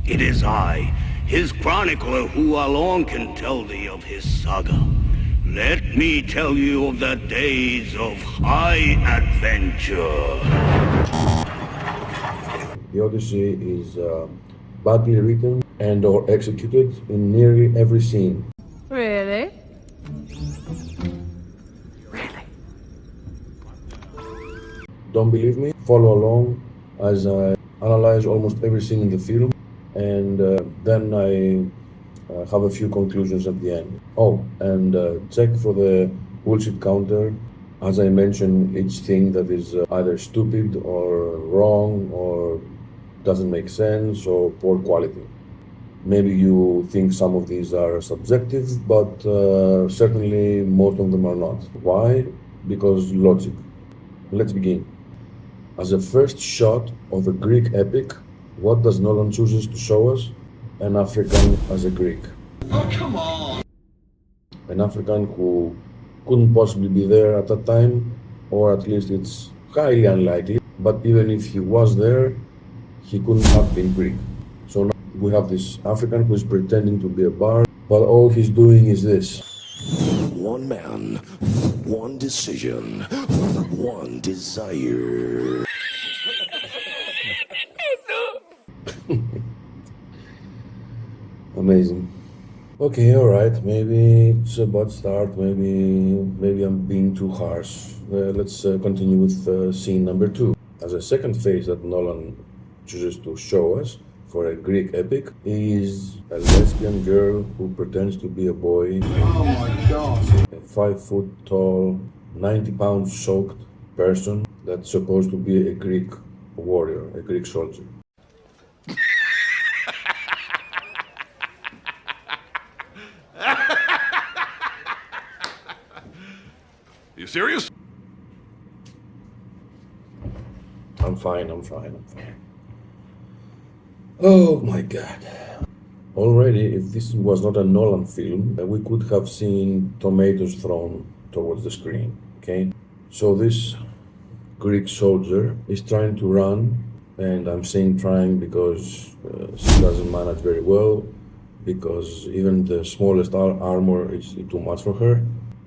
It is I, his chronicler, who alone can tell thee of his saga. Let me tell you of the days of high adventure. The Odyssey is badly written and or executed in nearly every scene. Really? Don't believe me? Follow along as I analyze almost every scene in the film, and then I have a few conclusions at the end. Oh, and check for the bullshit counter. As I mentioned, each thing that is either stupid or wrong or doesn't make sense or poor quality. Maybe you think some of these are subjective, but certainly most of them are not. Why? Because logic. Let's begin. As a first shot of a Greek epic, what does Nolan chooses to show us? An African as a Greek. Oh, come on! An African who couldn't possibly be there at that time, or at least it's highly unlikely. But even if he was there, he couldn't have been Greek. So now we have this African who is pretending to be a bard, but all he's doing is this. One man, one decision, one desire. Amazing. Okay, alright, maybe it's a bad start, maybe I'm being too harsh. Let's continue with scene number 2. As a second phase that Nolan chooses to show us for a Greek epic is a lesbian girl who pretends to be a boy. Oh my god! A 5 foot tall, 90 pounds soaked person that's supposed to be a Greek warrior, a Greek soldier. You serious? I'm fine. Oh my god. Already, if this was not a Nolan film, we could have seen tomatoes thrown towards the screen, okay? So this Greek soldier is trying to run, and I'm saying trying because she doesn't manage very well, because even the smallest armor is too much for her,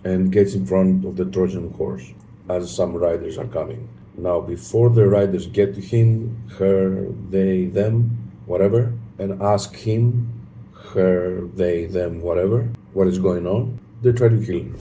and gets in front of the Trojan horse as some riders are coming. Now, before the riders get to him, her, they, them, whatever, and ask him, her, they, them, whatever, what is going on, they try to kill her.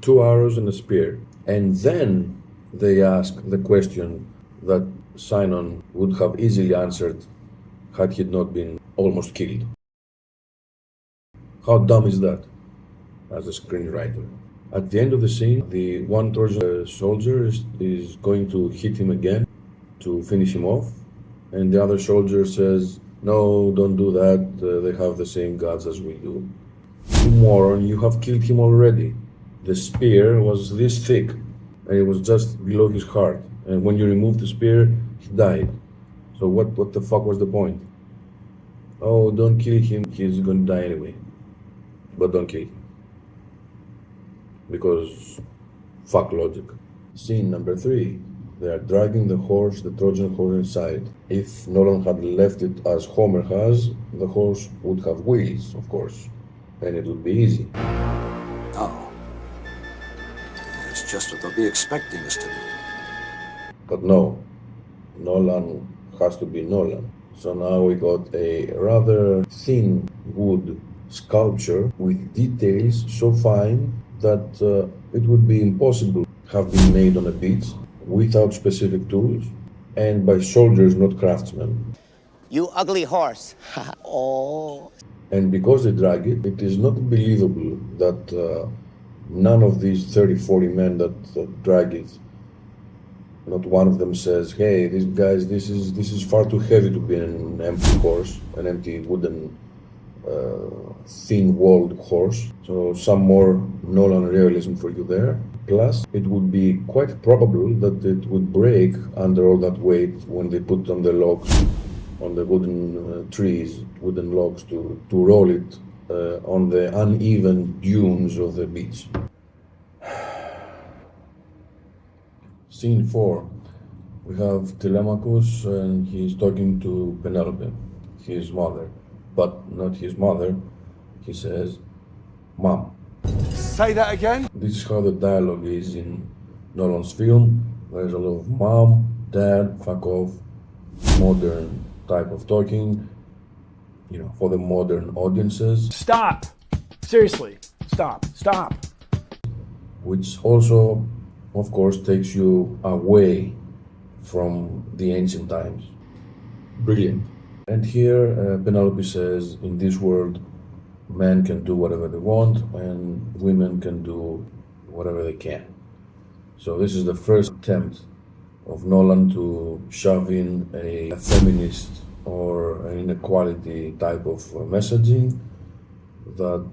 Two arrows and a spear. And then they ask the question that Sinon would have easily answered had he not been almost killed. How dumb is that, as a screenwriter? At the end of the scene, the one Trojan soldier is going to hit him again to finish him off, and the other soldier says, "No, don't do that, they have the same gods as we do." You moron, you have killed him already. The spear was this thick, and it was just below his heart, and when you removed the spear, he died. So what the fuck was the point? Oh, don't kill him, he's going to die anyway. But don't kill him. Because fuck logic. Scene number 3. They are dragging the horse, the Trojan horse inside. If Nolan had left it as Homer has, the horse would have wheels, of course. And it would be easy. Oh. That's just what they'll be expecting us to do. But no. Nolan has to be Nolan. So now we got a rather thin wood sculpture with details so fine that it would be impossible to have been made on a beach without specific tools and by soldiers, not craftsmen. You ugly horse. Oh. And because they drag it, it is not believable that none of these 30-40 men that drag it, not one of them says, "Hey, these guys, this is far too heavy to be an empty horse, an empty wooden thin-walled horse." So some more Nolan realism for you there. Plus, it would be quite probable that it would break under all that weight when they put on the logs, on the wooden trees, wooden logs to roll it on the uneven dunes of the beach. scene 4, we have Telemachus and he's talking to Penelope, his mother. But not his mother, he says, Mom. Say that again? This is how the dialogue is in Nolan's film. There's a lot of mom, dad, fuck off, modern type of talking, for the modern audiences. Stop! Seriously, stop. Which also, of course, takes you away from the ancient times. Brilliant. And here, Penelope says, in this world, men can do whatever they want and women can do whatever they can. So this is the first attempt of Nolan to shove in a feminist or an inequality type of messaging that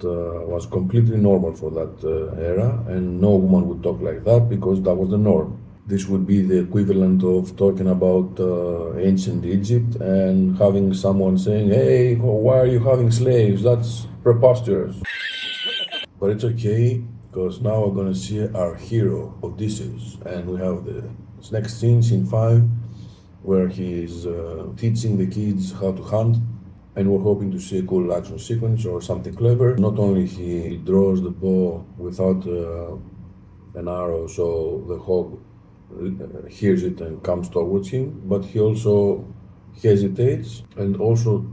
was completely normal for that era, and no woman would talk like that because that was the norm. This would be the equivalent of talking about ancient Egypt and having someone saying, hey, why are you having slaves? That's preposterous. But it's okay, because now we're going to see our hero, Odysseus, and we have the next scene 5, where he's teaching the kids how to hunt, and we're hoping to see a cool action sequence or something clever. Not only he draws the bow without an arrow, so the hawk hears it and comes towards him, but he also hesitates and also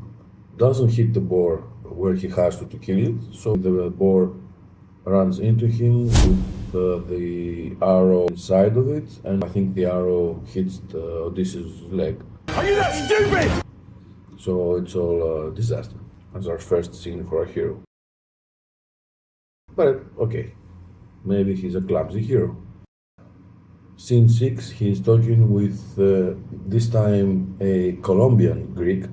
doesn't hit the boar where he has to kill it, so the boar runs into him with the arrow inside of it, and I think the arrow hits Odysseus' leg. Are you that stupid? So it's all a disaster. That's our first scene for our hero. But okay, maybe he's a clumsy hero. Scene 6, he's talking with, this time, a Colombian Greek,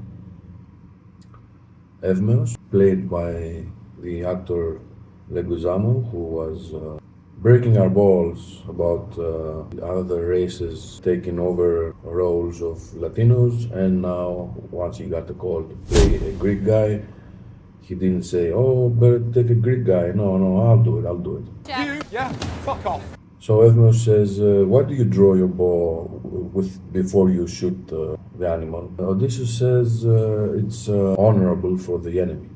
Eumaeus, played by the actor Leguizamo, who was breaking our balls about other races taking over roles of Latinos, and now, once he got the call to play a Greek guy, he didn't say, oh, better take a Greek guy. No, I'll do it. Yeah, fuck off. So Eumaeus says, why do you draw your bow before you shoot the animal? Odysseus says it's honorable for the enemy.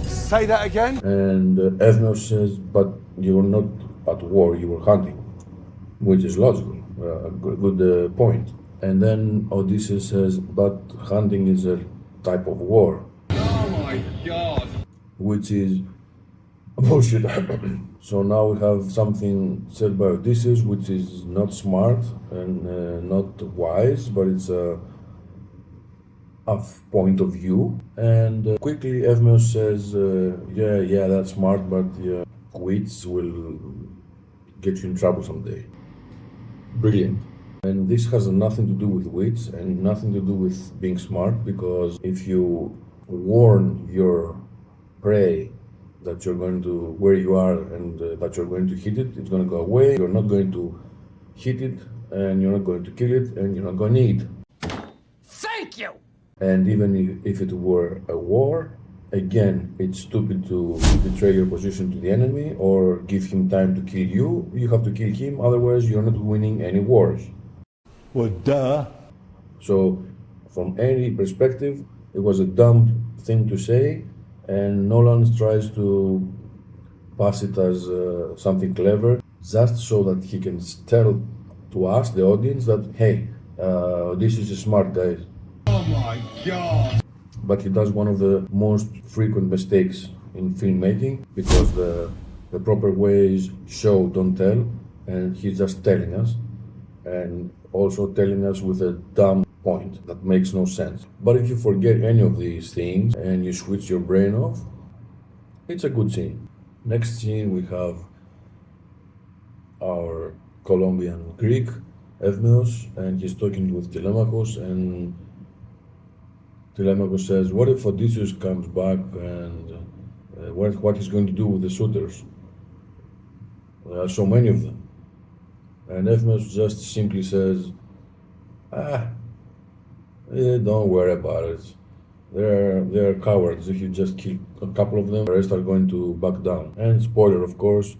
Say that again? And Eumaeus says, but you were not at war, you were hunting, which is logical, a good point. And then Odysseus says, but hunting is a type of war. Oh my god. Which is bullshit. So now we have something said by Odysseus which is not smart and not wise, but it's a point of view. And quickly Eumaeus says, yeah, that's smart, but wits will get you in trouble someday. Brilliant. And this has nothing to do with wits and nothing to do with being smart, because if you warn your prey that you're going to, where you are, and that you're going to hit it, it's going to go away. You're not going to hit it, and you're not going to kill it, and you're not going to eat. Thank you! And even if it were a war, again, it's stupid to betray your position to the enemy or give him time to kill you. You have to kill him, otherwise you're not winning any wars. Well, duh. So, from any perspective, it was a dumb thing to say, and Nolan tries to pass it as something clever, just so that he can tell to us, the audience, that, hey, this is a smart guy. Oh my god. But he does one of the most frequent mistakes in filmmaking, because the proper way is show, don't tell, and he's just telling us, and also telling us with a dumb point that makes no sense. But if you forget any of these things and you switch your brain off, it's a good scene. Next scene, we have our Colombian Greek, Eumaeus, and he's talking with Telemachus, and Telemachus says, what if Odysseus comes back, and what he's going to do with the suitors? There are so many of them. And Eumaeus just simply says, don't worry about it. They're cowards. If you just kill a couple of them, the rest are going to back down. And spoiler, of course,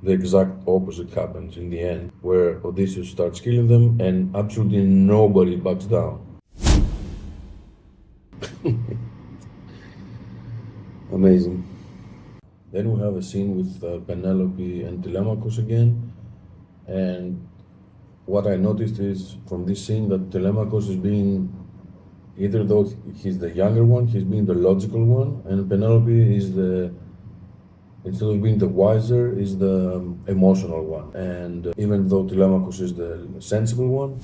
the exact opposite happens in the end, where Odysseus starts killing them and absolutely nobody backs down. Amazing. Then we have a scene with Penelope and Telemachus again, and what I noticed is from this scene that Telemachus is being, either though he's the younger one, he's being the logical one, and Penelope is the, instead of being the wiser, is the emotional one. And even though Telemachus is the sensible one,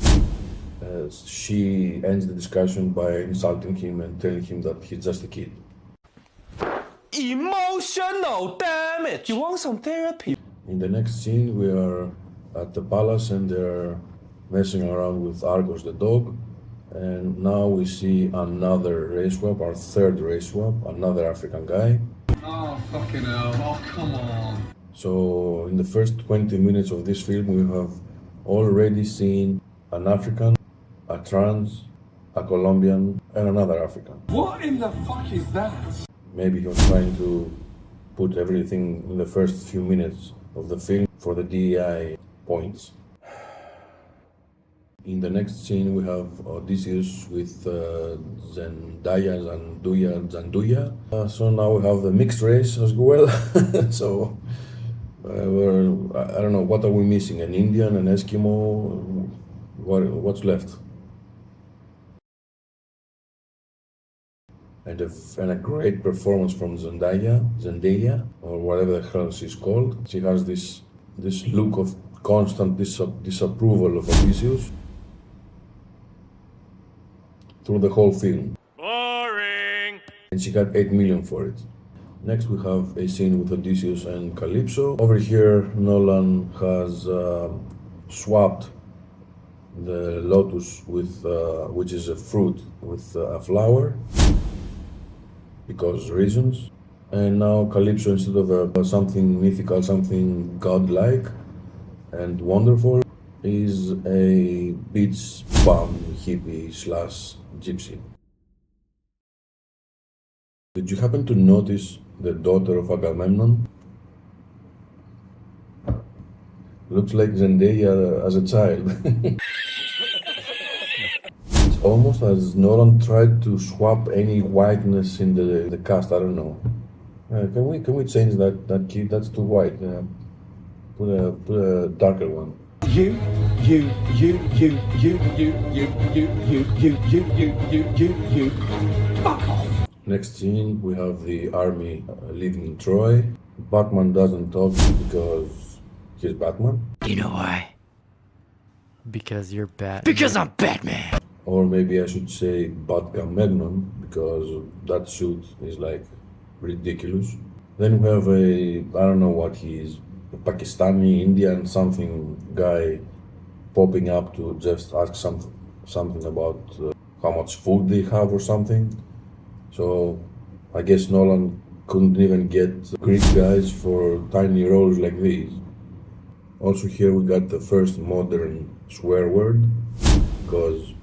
she ends the discussion by insulting him and telling him that he's just a kid. Emotional, damn it! You want some therapy? In the next scene, we are at the palace and they're messing around with Argos the dog. And now we see another race swap, our third race swap, another African guy. Oh, fucking hell. Oh, come on. So in the first 20 minutes of this film, we have already seen an African, a trans, a Colombian, and another African. What in the fuck is that? Maybe he was trying to put everything in the first few minutes of the film for the DEI points. In the next scene, we have Odysseus with Zendaya, Zanduya. So now we have the mixed race as well. So I don't know, what are we missing? An Indian, an Eskimo? What's left? And a great performance from Zendaya, or whatever the hell she's called. She has this look of constant disapproval of Odysseus through the whole film. Boring! And she got 8 million for it. Next we have a scene with Odysseus and Calypso. Over here Nolan has swapped the lotus with, which is a fruit, with a flower, because reasons. And now Calypso, instead of something mythical, something godlike and wonderful, is a beach bum hippie slash gypsy. Did you happen to notice the daughter of Agamemnon? Looks like Zendaya as a child. It's almost as Nolan tried to swap any whiteness in the cast. I don't know. Can we change that kid? That's too white. Put a darker one. You. Fuck off. Next scene, we have the army leaving in Troy. Batman doesn't talk because he's Batman. You know why? Because you're Batman. Because I'm Batman. Or maybe I should say Batgamegnon, because that suit is like ridiculous. Then we have I don't know what he is, a Pakistani, Indian, something guy popping up to just ask something about how much food they have or something. So I guess Nolan couldn't even get Greek guys for tiny roles like these. Also here we got the first modern swear word, because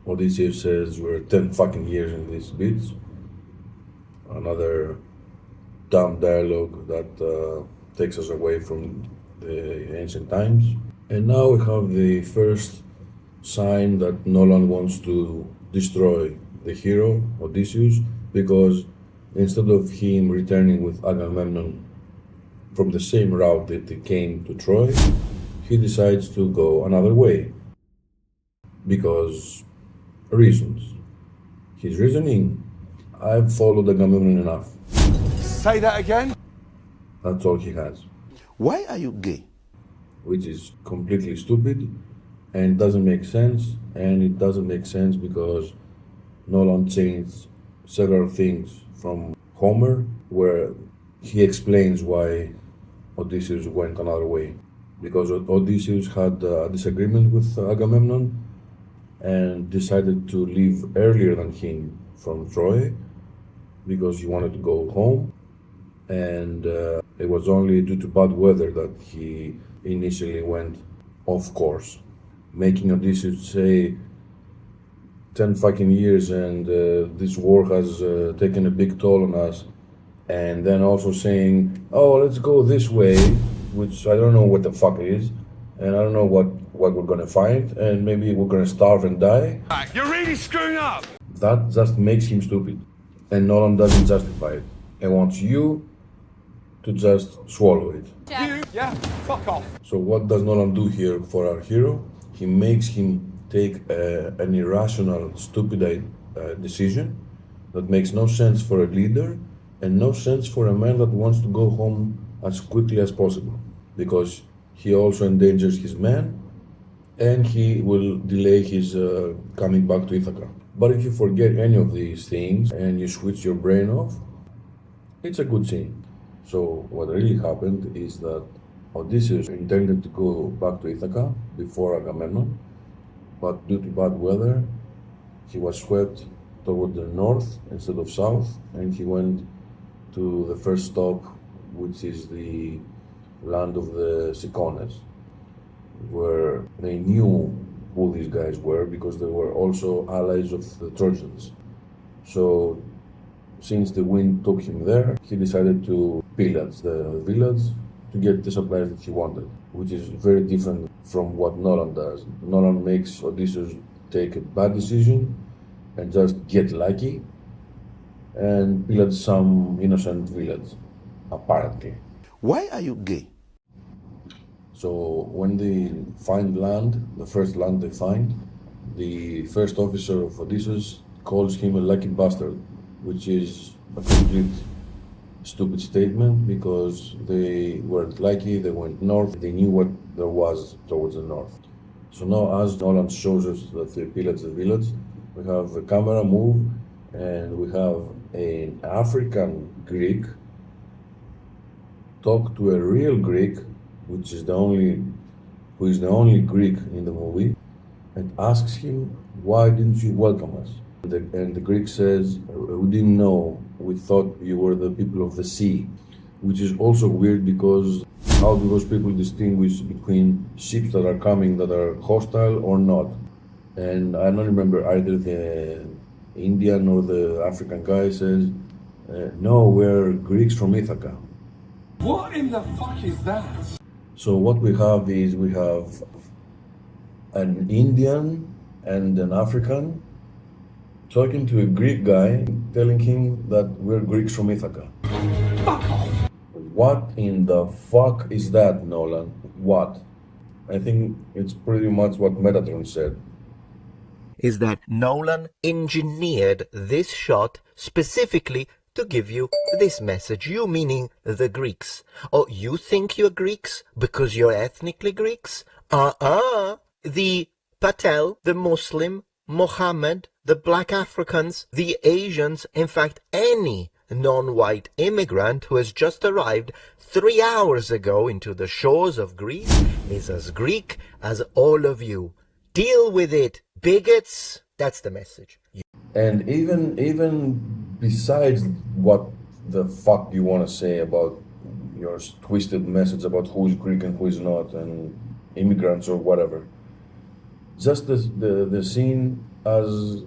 Odysseus says we're 10 fucking years in this bitch. Another dumb dialogue that takes us away from the ancient times. And now we have the first sign that Nolan wants to destroy the hero, Odysseus, because instead of him returning with Agamemnon from the same route that he came to Troy, he decides to go another way. Because reasons. His reasoning: I've followed Agamemnon enough. Say that again? That's all he has. Why are you gay? Which is completely stupid and doesn't make sense. And it doesn't make sense because Nolan changed several things from Homer, where he explains why Odysseus went another way. Because Odysseus had a disagreement with Agamemnon and decided to leave earlier than him from Troy because he wanted to go home, and it was only due to bad weather that he initially went off course, making Odysseus say 10 fucking years and this war has taken a big toll on us, and then also saying, oh, let's go this way, which I don't know what the fuck it is, and I don't know what we're gonna find, and maybe we're gonna starve and die. You're really screwing up! That just makes him stupid, and Nolan doesn't justify it, and wants you to just swallow it. Yeah, fuck off. So what does Nolan do here for our hero? He makes him take an irrational, stupid decision that makes no sense for a leader and no sense for a man that wants to go home as quickly as possible, because he also endangers his men and he will delay his coming back to Ithaca. But if you forget any of these things and you switch your brain off, it's a good scene. So what really happened is that Odysseus intended to go back to Ithaca before Agamemnon, but due to bad weather, he was swept toward the north instead of south, and he went to the first stop, which is the land of the Cicones, where they knew who these guys were because they were also allies of the Trojans. So since the wind took him there, he decided to pillage the village to get the supplies that he wanted, which is very different from what Nolan does. Nolan makes Odysseus take a bad decision and just get lucky and pillage some innocent village, apparently. Why are you gay? So when they find land, the first land they find, the first officer of Odysseus calls him a lucky bastard, which is a complete stupid statement because they weren't lucky, they went north, they knew what there was towards the north. So now as Nolan shows us that they pillaged the village, we have the camera move and we have an African Greek talk to a real Greek, who is the only Greek in the movie, and asks him, "Why didn't you welcome us?" And the Greek says, "We didn't know, we thought you were the people of the sea," which is also weird because how do those people distinguish between ships that are coming that are hostile or not? And I don't remember either the Indian or the African guy says, "No, we're Greeks from Ithaca." What in the fuck is that? So what we have is we have an Indian and an African talking to a Greek guy, telling him that we're Greeks from Ithaca. Fuck off! What in the fuck is that, Nolan? What? I think it's pretty much what Metatron said. Is that Nolan engineered this shot specifically to give you this message. You meaning the Greeks. Oh, you think you're Greeks because you're ethnically Greeks? The Patel, the Muslim, Mohammed, the black Africans, the Asians, in fact, any non-white immigrant who has just arrived 3 hours ago into the shores of Greece is as Greek as all of you. Deal with it, bigots. That's the message. And even besides what the fuck you want to say about your twisted message about who is Greek and who is not, and immigrants or whatever, just the scene as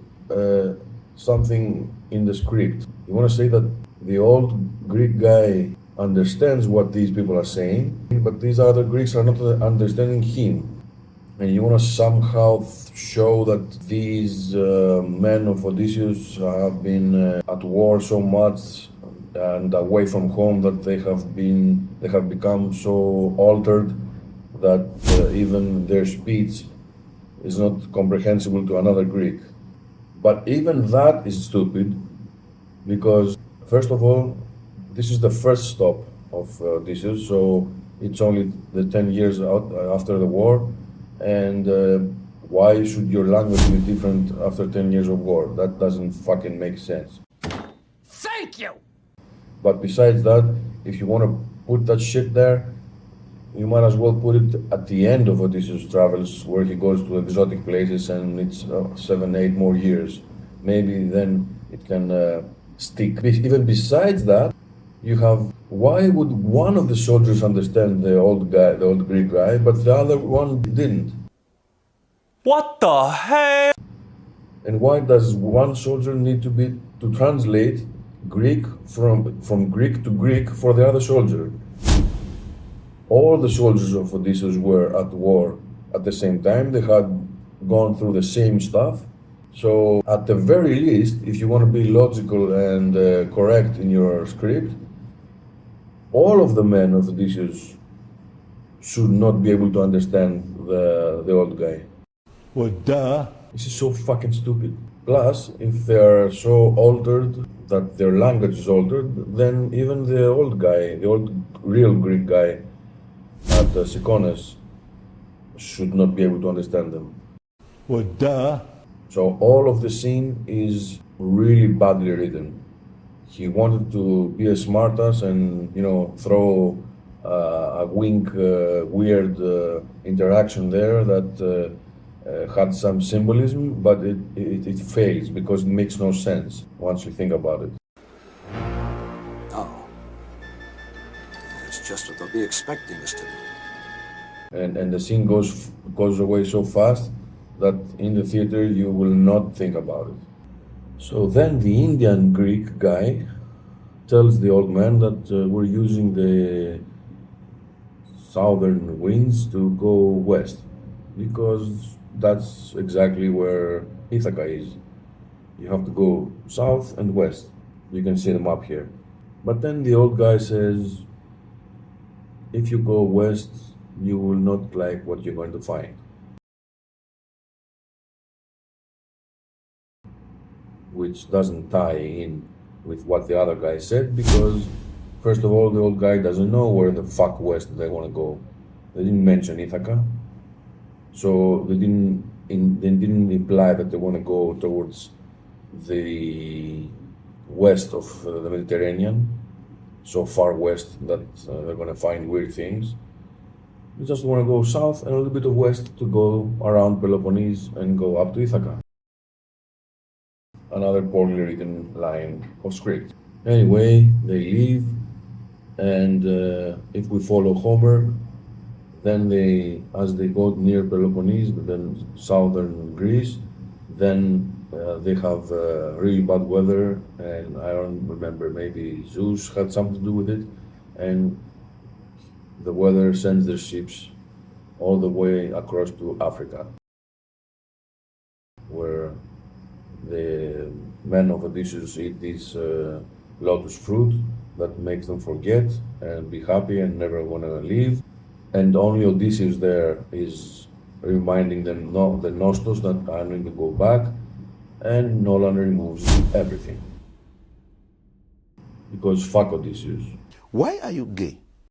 something in the script. You want to say that the old Greek guy understands what these people are saying, but these other Greeks are not understanding him. And you want to somehow show that these men of Odysseus have been at war so much and away from home that they have become so altered that even their speech is not comprehensible to another Greek. But even that is stupid because, first of all, this is the first stop of Odysseus, so it's only the 10 years out after the war. And why should your language be different after 10 years of war? That doesn't fucking make sense. Thank you! But besides that, if you want to put that shit there, you might as well put it at the end of Odysseus' travels, where he goes to exotic places and it's 7, 8 more years. Maybe then it can stick. Even besides that, you have, why would one of the soldiers understand the old Greek guy, but the other one didn't? What the hell? And why does one soldier need to translate Greek from Greek to Greek for the other soldier? All the soldiers of Odysseus were at war at the same time. They had gone through the same stuff. So at the very least, if you want to be logical and correct in your script, all of the men of Odysseus should not be able to understand the old guy. Well, duh. This is so fucking stupid. Plus, if they are so altered that their language is altered, then even the old guy, the old real Greek guy at Cicones should not be able to understand them. Well, duh. So all of the scene is really badly written. He wanted to be a smartass and, you know, throw a wink, weird interaction there that had some symbolism, but it fails because it makes no sense once you think about it. Oh. It's just what they'll be expecting us to do. And the scene goes away so fast that in the theater you will not think about it. So then the Indian Greek guy tells the old man that we're using the southern winds to go west because that's exactly where Ithaca is. You have to go south and west. You can see the map here. But then the old guy says, if you go west, you will not like what you're going to find. Which doesn't tie in with what the other guy said because, first of all, the old guy doesn't know where the fuck west they want to go. They didn't mention Ithaca. So they didn't imply that they want to go towards the west of the Mediterranean, so far west that they're going to find weird things. They just want to go south and a little bit of west to go around Peloponnese and go up to Ithaca. Another poorly written line of script. Anyway, they leave, and if we follow Homer, then as they go near Peloponnese, then southern Greece, then they have really bad weather, and I don't remember, maybe Zeus had something to do with it, and the weather sends their ships all the way across to Africa, where the men of Odysseus eat this lotus fruit that makes them forget and be happy and never want to leave. And only Odysseus there is reminding them, no, the Nostos, that I'm going to go back, and Nolan removes everything. Because fuck Odysseus. Why are you gay?